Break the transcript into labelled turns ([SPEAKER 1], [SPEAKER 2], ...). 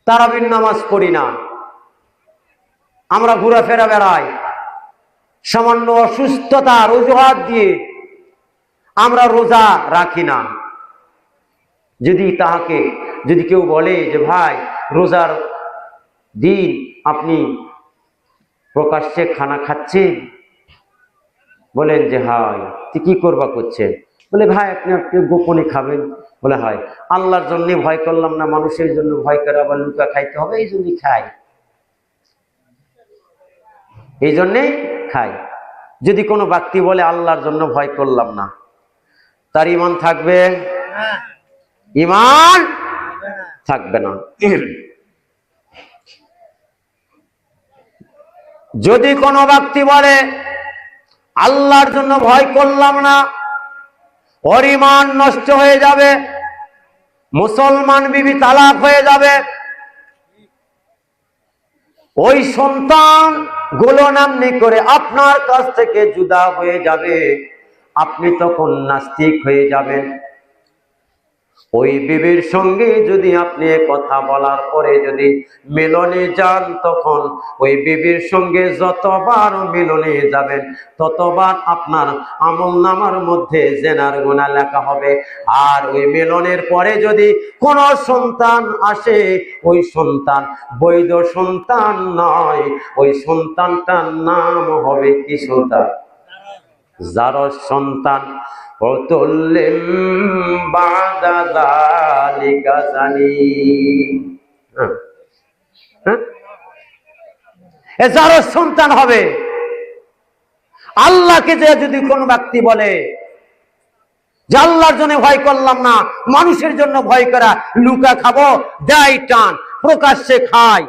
[SPEAKER 1] তারাবির নামাজ পড়ি না, আমরা ঘোরাফেরা বেড়াই, সামান্য অসুস্থতার অজুহাত দিয়ে আমরা রোজা রাখি না। যদি কেউ বলে যে ভাই রোজার দিন আপনি প্রকাশ্যে খানা খাচ্ছেন, বলেন যে হয়, তুই কি করবা করছেন? বলে ভাই আপনি গোপনে খাবেন। বলে হয়, আল্লাহর জন্য ভয় করলাম না, মানুষের জন্য ভয় করে আবার লুকা খাইতে হবে, এই জন্যই খাই, এই জন্যেই খাই। যদি কোনো ব্যক্তি বলে আল্লাহর জন্য ভয় করলাম না, তার ঈমান থাকবে? ঈমান থাকবে না। যদি কোনো ব্যক্তি বলে আল্লাহর জন্য ভয় করলাম না, ওর ঈমান নষ্ট হয়ে যাবে, মুসলমান বিবি তালাক হয়ে যাবে, ওই সন্তান গুলো নামনি করে আপনার কাছ থেকে জুদা হয়ে যাবে, আপনি তখন নাস্তিক হয়ে যাবেন। ওই বিবির সঙ্গে যদি আপনি কথা বলার পরে যদি মিলনে যান, তখন ওই বিবির সঙ্গে যতবার মিলনে যাবেন ততবার আপনার আমলনামার মধ্যে জিনার গুনাহ লেখা হবে। আর ওই মিলনের পরে যদি কোনো সন্তান আসে, ওই সন্তান বৈধ সন্তান নয়, ওই সন্তানটার নাম হবে কি সন্তান? জারজ সন্তান। জারজ সন্তান হবে। আল্লাহকে যে যদি কোন ব্যক্তি বলে যে আল্লাহর জন্য ভয় করলাম না, মানুষের জন্য ভয় করা, লুকা খাবো, দেয় টান, প্রকাশ্যে খায়,